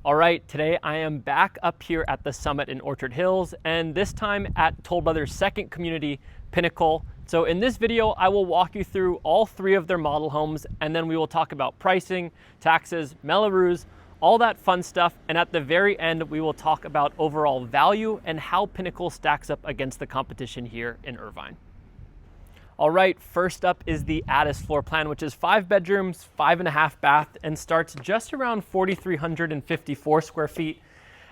All right, today I am back up here at the summit in Orchard Hills, and this time at Toll Brothers' second community, Pinnacle. So in this video, I will walk you through all three of their model homes, and then we will talk about pricing, taxes, Mello-Roos, all that fun stuff. And at the very end, we will talk about overall value and how Pinnacle stacks up against the competition here in Irvine. All right, first up is the Addis floor plan, which is 5 bedrooms, 5.5 bath, and starts just around 4,354 square feet.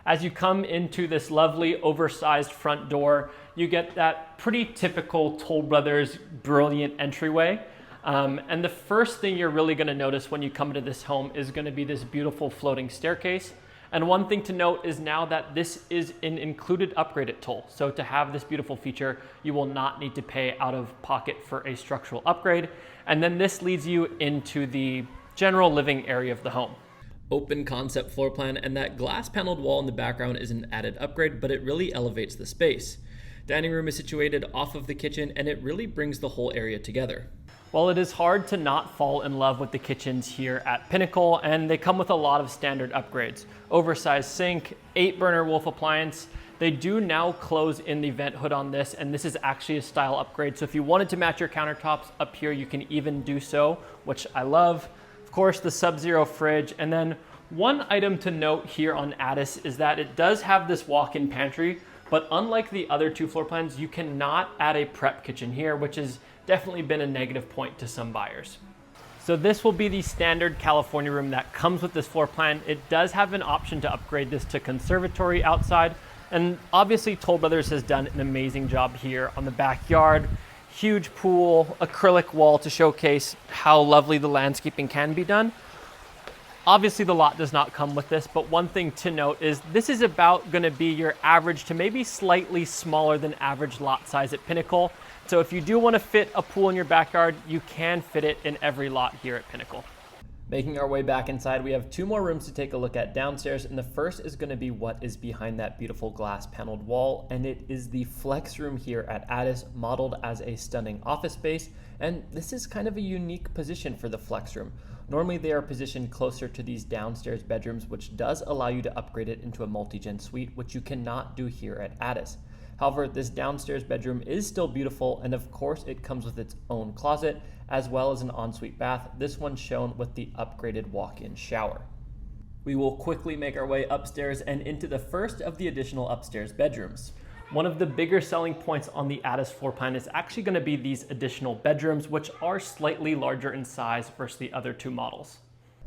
As you come into this lovely oversized front door, you get that pretty typical Toll Brothers brilliant entryway. And the first thing you're really gonna notice when you come into this home is gonna be this beautiful floating staircase. And one thing to note is now that this is an included upgrade at Toll. So to have this beautiful feature, you will not need to pay out of pocket for a structural upgrade. And then this leads you into the general living area of the home. Open concept floor plan, and that glass paneled wall in the background is an added upgrade, but it really elevates the space. Dining room is situated off of the kitchen, and it really brings the whole area together. Well, it is hard to not fall in love with the kitchens here at Pinnacle, and they come with a lot of standard upgrades. Oversized sink, 8-burner Wolf appliance. They do now close in the vent hood on this, and this is actually a style upgrade. So if you wanted to match your countertops up here, you can even do so, which I love. Of course, the Sub-Zero fridge. And then one item to note here on Addis is that it does have this walk-in pantry, but unlike the other two floor plans, you cannot add a prep kitchen here, which has definitely been a negative point to some buyers. So this will be the standard California room that comes with this floor plan. It does have an option to upgrade this to conservatory outside. And obviously Toll Brothers has done an amazing job here on the backyard. Huge pool, acrylic wall to showcase how lovely the landscaping can be done. Obviously the lot does not come with this, but one thing to note is this is about gonna be your average to maybe slightly smaller than average lot size at Pinnacle. So if you do wanna fit a pool in your backyard, you can fit it in every lot here at Pinnacle. Making our way back inside, we have 2 more rooms to take a look at downstairs, and the first is gonna be what is behind that beautiful glass paneled wall, and it is the flex room here at Addis, modeled as a stunning office space, and this is kind of a unique position for the flex room. Normally they are positioned closer to these downstairs bedrooms, which does allow you to upgrade it into a multi-gen suite, which you cannot do here at Addis. However, this downstairs bedroom is still beautiful, and of course it comes with its own closet, as well as an ensuite bath, this one shown with the upgraded walk-in shower. We will quickly make our way upstairs and into the first of the additional upstairs bedrooms. One of the bigger selling points on the Addis floor plan is actually going to be these additional bedrooms, which are slightly larger in size versus the other 2 models.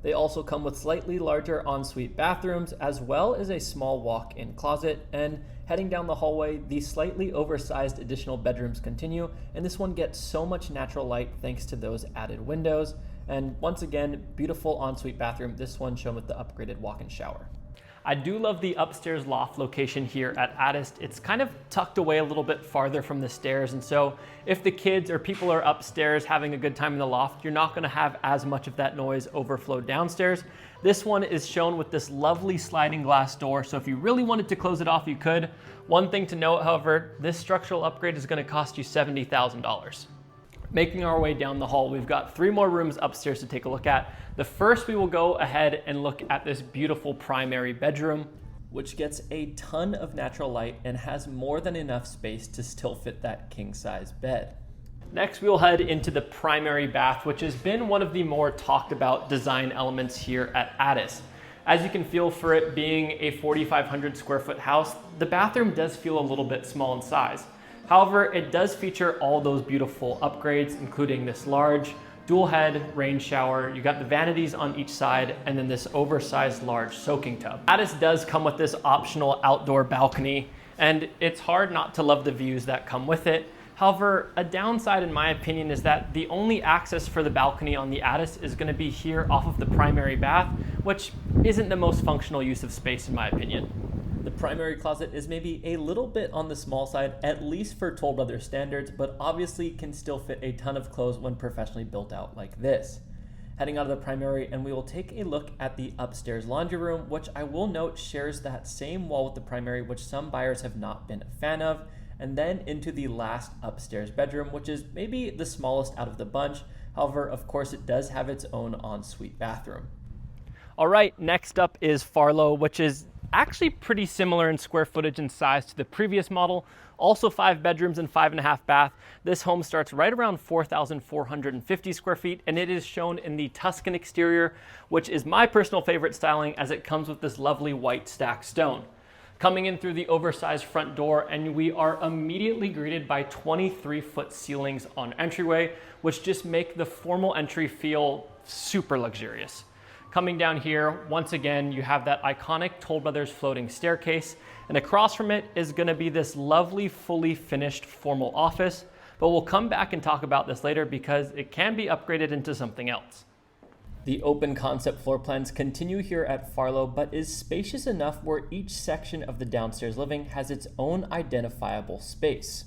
They also come with slightly larger ensuite bathrooms, as well as a small walk-in closet. And heading down the hallway, these slightly oversized additional bedrooms continue, and this one gets so much natural light thanks to those added windows. And once again, beautiful ensuite bathroom, this one shown with the upgraded walk-in shower. I do love the upstairs loft location here at Addis. It's kind of tucked away a little bit farther from the stairs, and so if the kids or people are upstairs having a good time in the loft, you're not gonna have as much of that noise overflow downstairs. This one is shown with this lovely sliding glass door, so if you really wanted to close it off, you could. One thing to note, however, this structural upgrade is gonna cost you $70,000. Making our way down the hall, we've got 3 more rooms upstairs to take a look at. The first, we will go ahead and look at this beautiful primary bedroom, which gets a ton of natural light and has more than enough space to still fit that king-size bed. Next, we'll head into the primary bath, which has been one of the more talked about design elements here at Addis. As you can feel, for it being a 4,500 square foot house, the bathroom does feel a little bit small in size. However, it does feature all those beautiful upgrades, including this large dual head rain shower. You got the vanities on each side, and then this oversized large soaking tub. Addis does come with this optional outdoor balcony, and it's hard not to love the views that come with it. However, a downside in my opinion is that the only access for the balcony on the Addis is gonna be here off of the primary bath, which isn't the most functional use of space in my opinion. The primary closet is maybe a little bit on the small side, at least for Toll Brothers standards, but obviously can still fit a ton of clothes when professionally built out like this. Heading out of the primary, and we will take a look at the upstairs laundry room, which I will note shares that same wall with the primary, which some buyers have not been a fan of, and then into the last upstairs bedroom, which is maybe the smallest out of the bunch. However, of course, it does have its own ensuite bathroom. All right, next up is Farlow, which is actually pretty similar in square footage and size to the previous model. Also 5 bedrooms and 5.5 bath. This home starts right around 4,450 square feet, and it is shown in the Tuscan exterior, which is my personal favorite styling as it comes with this lovely white stacked stone. Coming in through the oversized front door, and we are immediately greeted by 23-foot ceilings on entryway, which just make the formal entry feel super luxurious. Coming down here, once again, you have that iconic Toll Brothers floating staircase, and across from it is gonna be this lovely, fully finished formal office, but we'll come back and talk about this later because it can be upgraded into something else. The open concept floor plans continue here at Farlow, but is spacious enough where each section of the downstairs living has its own identifiable space.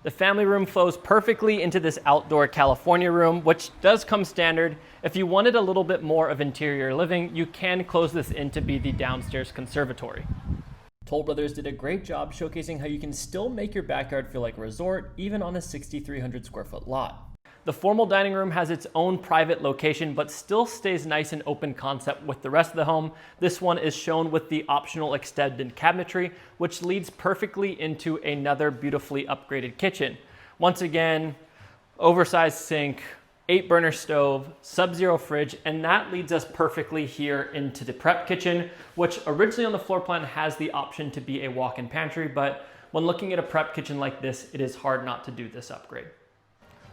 The family room flows perfectly into this outdoor California room, which does come standard. If you wanted a little bit more of interior living, you can close this in to be the downstairs conservatory. Toll Brothers did a great job showcasing how you can still make your backyard feel like a resort, even on a 6,300 square foot lot. The formal dining room has its own private location, but still stays nice and open concept with the rest of the home. This one is shown with the optional extended cabinetry, which leads perfectly into another beautifully upgraded kitchen. Once again, oversized sink, 8-burner stove, sub-zero fridge, and that leads us perfectly here into the prep kitchen, which originally on the floor plan has the option to be a walk-in pantry, but when looking at a prep kitchen like this, it is hard not to do this upgrade.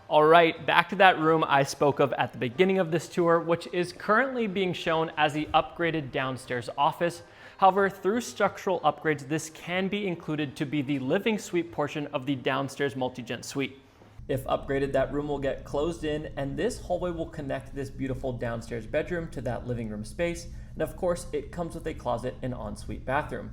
All right, back to that room I spoke of at the beginning of this tour, which is currently being shown as the upgraded downstairs office. However, through structural upgrades, this can be included to be the living suite portion of the downstairs multi-gen suite. If upgraded, that room will get closed in, and this hallway will connect this beautiful downstairs bedroom to that living room space. And of course, it comes with a closet and ensuite bathroom.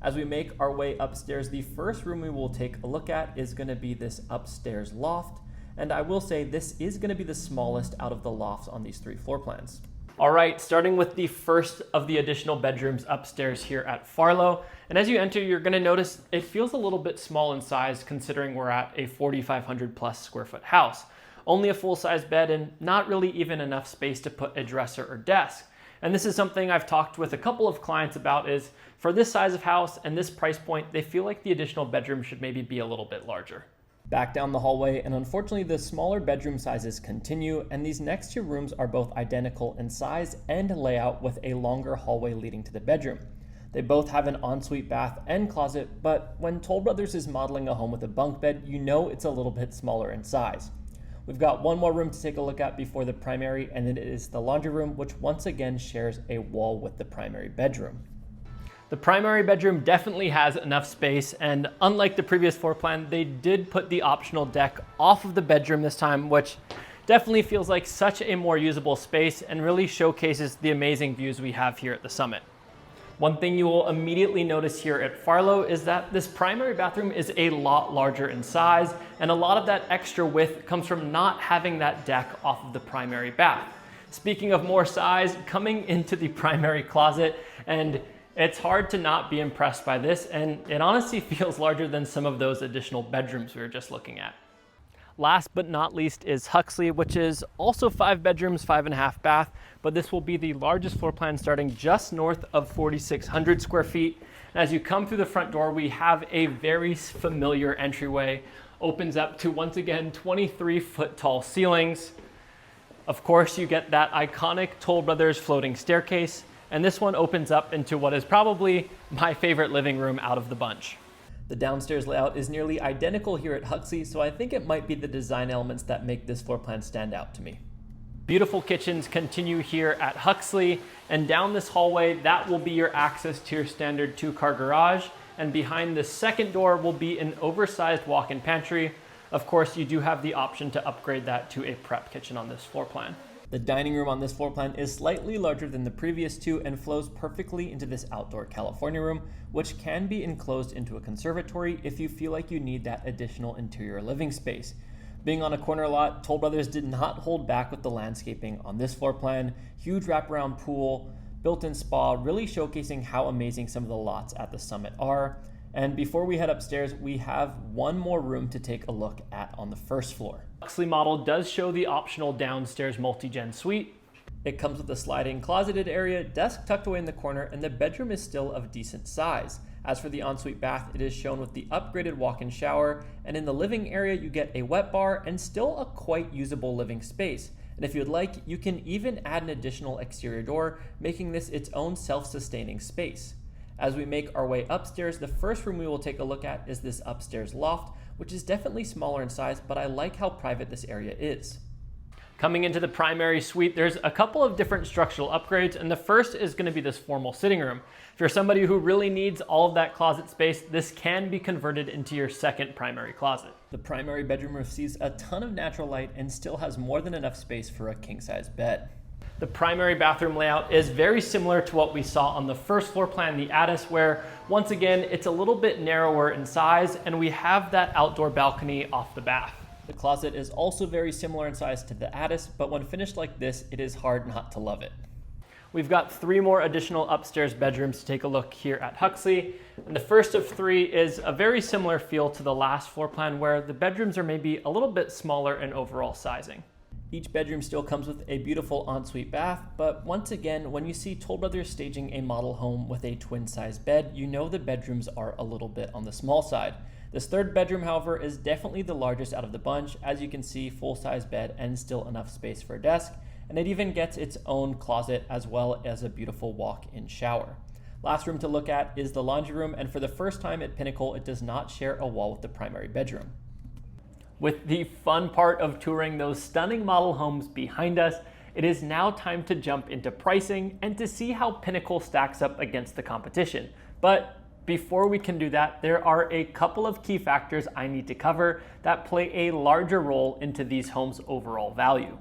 As we make our way upstairs, the first room we will take a look at is going to be this upstairs loft. And I will say this is going to be the smallest out of the lofts on these 3 floor plans. All right, starting with the first of the additional bedrooms upstairs here at Farlow. And as you enter, you're going to notice it feels a little bit small in size considering we're at a 4,500 plus square foot house. Only a full-size bed and not really even enough space to put a dresser or desk. And this is something I've talked with a couple of clients about is for this size of house and this price point, they feel like the additional bedroom should maybe be a little bit larger. Back down the hallway, and unfortunately the smaller bedroom sizes continue, and these next 2 rooms are both identical in size and layout with a longer hallway leading to the bedroom. They both have an ensuite bath and closet, but when Toll Brothers is modeling a home with a bunk bed, you know it's a little bit smaller in size. We've got one more room to take a look at before the primary, and it is the laundry room, which once again shares a wall with the primary bedroom. The primary bedroom definitely has enough space, and unlike the previous floor plan, they did put the optional deck off of the bedroom this time, which definitely feels like such a more usable space and really showcases the amazing views we have here at the summit. One thing you will immediately notice here at Farlow is that this primary bathroom is a lot larger in size, and a lot of that extra width comes from not having that deck off of the primary bath. Speaking of more size, coming into the primary closet, and it's hard to not be impressed by this, and it honestly feels larger than some of those additional bedrooms we were just looking at. Last but not least is Huxlee, which is also 5 bedrooms, 5.5 bath, but this will be the largest floor plan starting just north of 4,600 square feet. And as you come through the front door, we have a very familiar entryway. Opens up to, once again, 23-foot tall ceilings. Of course, you get that iconic Toll Brothers floating staircase. And this one opens up into what is probably my favorite living room out of the bunch. The downstairs layout is nearly identical here at Huxlee, so I think it might be the design elements that make this floor plan stand out to me. Beautiful kitchens continue here at Huxlee, and down this hallway, that will be your access to your standard 2-car garage, and behind the second door will be an oversized walk-in pantry. Of course, you do have the option to upgrade that to a prep kitchen on this floor plan. The dining room on this floor plan is slightly larger than the previous 2 and flows perfectly into this outdoor California room, which can be enclosed into a conservatory if you feel like you need that additional interior living space. Being on a corner lot, Toll Brothers did not hold back with the landscaping on this floor plan. Huge wraparound pool, built-in spa, really showcasing how amazing some of the lots at the summit are. And before we head upstairs, we have one more room to take a look at on the first floor. Huxlee model does show the optional downstairs multi-gen suite. It comes with a sliding closeted area, desk tucked away in the corner, and the bedroom is still of decent size. As for the ensuite bath, it is shown with the upgraded walk-in shower, and in the living area you get a wet bar and still a quite usable living space. And if you'd like, you can even add an additional exterior door, making this its own self-sustaining space. As we make our way upstairs, the first room we will take a look at is this upstairs loft, which is definitely smaller in size, but I like how private this area is. Coming into the primary suite, there's a couple of different structural upgrades, and the first is going to be this formal sitting room. If you're somebody who really needs all of that closet space, this can be converted into your second primary closet. The primary bedroom receives a ton of natural light and still has more than enough space for a king-size bed. The primary bathroom layout is very similar to what we saw on the first floor plan, the Addis, where once again, it's a little bit narrower in size, and we have that outdoor balcony off the bath. The closet is also very similar in size to the Addis, but when finished like this, it is hard not to love it. We've got 3 more additional upstairs bedrooms to take a look here at Huxlee. And the first of 3 is a very similar feel to the last floor plan, where the bedrooms are maybe a little bit smaller in overall sizing. Each bedroom still comes with a beautiful ensuite bath, but once again, when you see Toll Brothers staging a model home with a twin-size bed, you know the bedrooms are a little bit on the small side. This third bedroom, however, is definitely the largest out of the bunch. As you can see, full-size bed and still enough space for a desk, and it even gets its own closet as well as a beautiful walk-in shower. Last room to look at is the laundry room, and for the first time at Pinnacle, it does not share a wall with the primary bedroom. With the fun part of touring those stunning model homes behind us, it is now time to jump into pricing and to see how Pinnacle stacks up against the competition. But before we can do that, there are a couple of key factors I need to cover that play a larger role into these homes' overall value.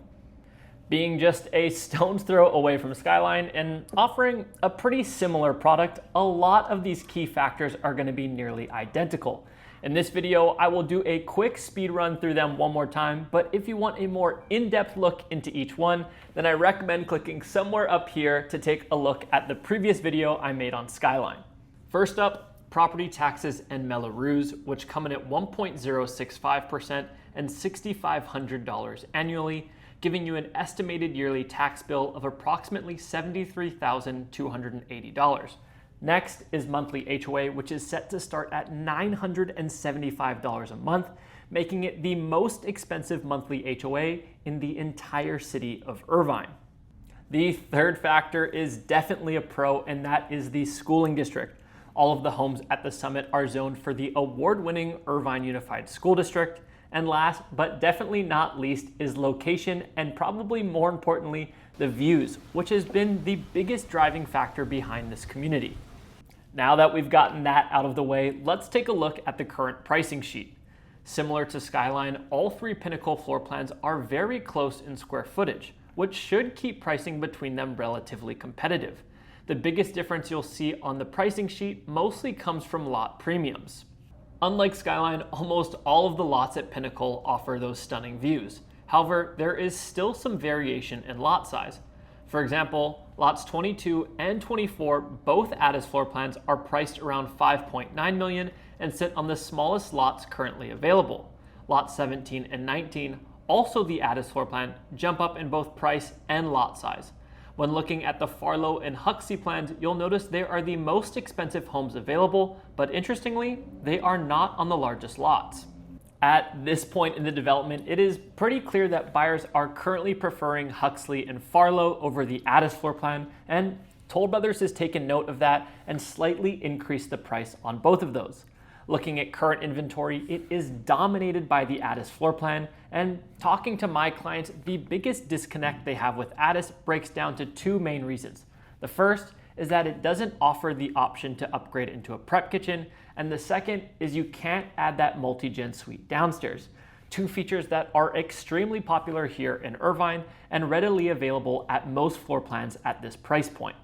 Being just a stone's throw away from Skyline and offering a pretty similar product, a lot of these key factors are going to be nearly identical. In this video, I will do a quick speed run through them one more time, but if you want a more in-depth look into each one, then I recommend clicking somewhere up here to take a look at the previous video I made on Skyline. First up, property taxes and Mello-Roos, which come in at 1.065% and $6,500 annually, giving you an estimated yearly tax bill of approximately $73,280. Next is monthly HOA, which is set to start at $975 a month, making it the most expensive monthly HOA in the entire city of Irvine. The third factor is definitely a pro, and that is the schooling district. All of the homes at the summit are zoned for the award-winning Irvine Unified School District. And last, but definitely not least, is location, and probably more importantly, the views, which has been the biggest driving factor behind this community. Now that we've gotten that out of the way, let's take a look at the current pricing sheet. Similar to Skyline, all 3 Pinnacle floor plans are very close in square footage, which should keep pricing between them relatively competitive. The biggest difference you'll see on the pricing sheet mostly comes from lot premiums. Unlike Skyline, almost all of the lots at Pinnacle offer those stunning views. However, there is still some variation in lot size. For example, lots 22 and 24, both Addis floor plans, are priced around $5.9 million and sit on the smallest lots currently available. Lots 17 and 19, also the Addis floor plan, jump up in both price and lot size. When looking at the Farlow and Huxlee plans, you'll notice they are the most expensive homes available, but interestingly, they are not on the largest lots. At this point in the development, it is pretty clear that buyers are currently preferring Huxlee and Farlow over the Addis floor plan, and Toll Brothers has taken note of that and slightly increased the price on both of those. Looking at current inventory, it is dominated by the Addis floor plan, and talking to my clients, the biggest disconnect they have with Addis breaks down to 2 main reasons. The first is that it doesn't offer the option to upgrade into a prep kitchen, and the second is you can't add that multi-gen suite downstairs. 2 features that are extremely popular here in Irvine and readily available at most floor plans at this price point.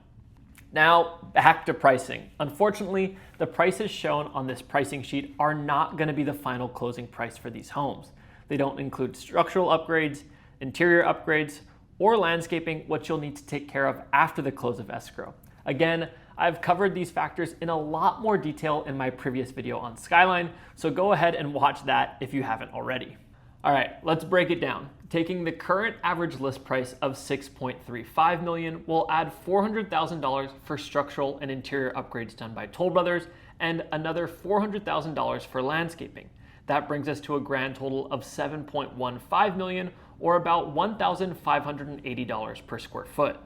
Now, back to pricing. Unfortunately, the prices shown on this pricing sheet are not going to be the final closing price for these homes. They don't include structural upgrades, interior upgrades, or landscaping, which you'll need to take care of after the close of escrow. Again, I've covered these factors in a lot more detail in my previous video on Skyline, so go ahead and watch that if you haven't already. All right, let's break it down. Taking the current average list price of $6.35 million will add $400,000 for structural and interior upgrades done by Toll Brothers and another $400,000 for landscaping. That brings us to a grand total of $7.15 million, or about $1,580 per square foot.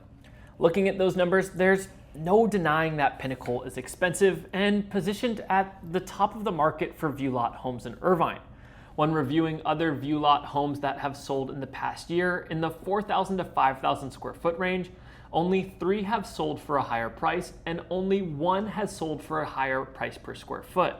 Looking at those numbers, there's no denying that Pinnacle is expensive and positioned at the top of the market for view lot homes in Irvine. When reviewing other view lot homes that have sold in the past year in the 4,000 to 5,000 square foot range, only 3 have sold for a higher price and only 1 has sold for a higher price per square foot.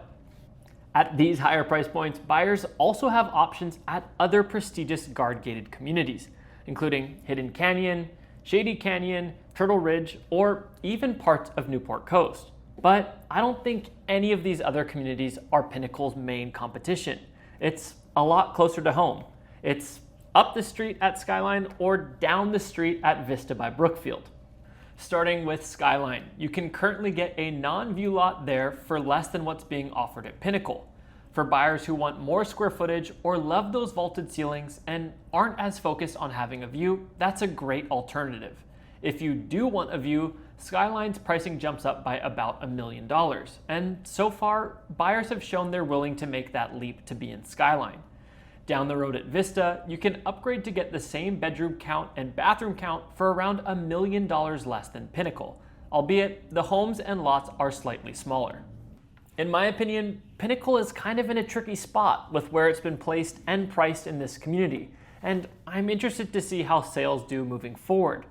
At these higher price points, buyers also have options at other prestigious guard-gated communities, including Hidden Canyon, Shady Canyon, Turtle Ridge, or even parts of Newport Coast. But I don't think any of these other communities are Pinnacle's main competition. It's a lot closer to home. It's up the street at Skyline or down the street at Vista by Brookfield. Starting with Skyline, you can currently get a non-view lot there for less than what's being offered at Pinnacle. For buyers who want more square footage or love those vaulted ceilings and aren't as focused on having a view, that's a great alternative. If you do want a view, Skyline's pricing jumps up by about $1 million. And so far, buyers have shown they're willing to make that leap to be in Skyline. Down the road at Vista, you can upgrade to get the same bedroom count and bathroom count for around $1 million less than Pinnacle, albeit the homes and lots are slightly smaller. In my opinion, Pinnacle is kind of in a tricky spot with where it's been placed and priced in this community, and I'm interested to see how sales do moving forward.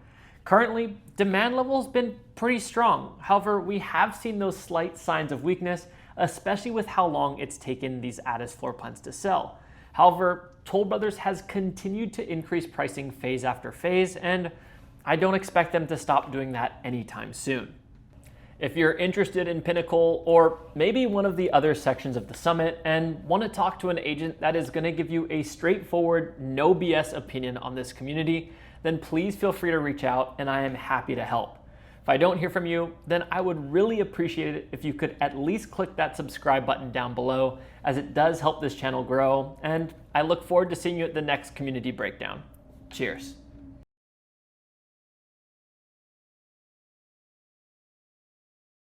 Currently, demand level's been pretty strong. However, we have seen those slight signs of weakness, especially with how long it's taken these Addis floor plans to sell. However, Toll Brothers has continued to increase pricing phase after phase, and I don't expect them to stop doing that anytime soon. If you're interested in Pinnacle or maybe one of the other sections of the summit and want to talk to an agent that is going to give you a straightforward, no BS opinion on this community, then please feel free to reach out and I am happy to help. If I don't hear from you, then I would really appreciate it if you could at least click that subscribe button down below, as it does help this channel grow, and I look forward to seeing you at the next community breakdown. Cheers.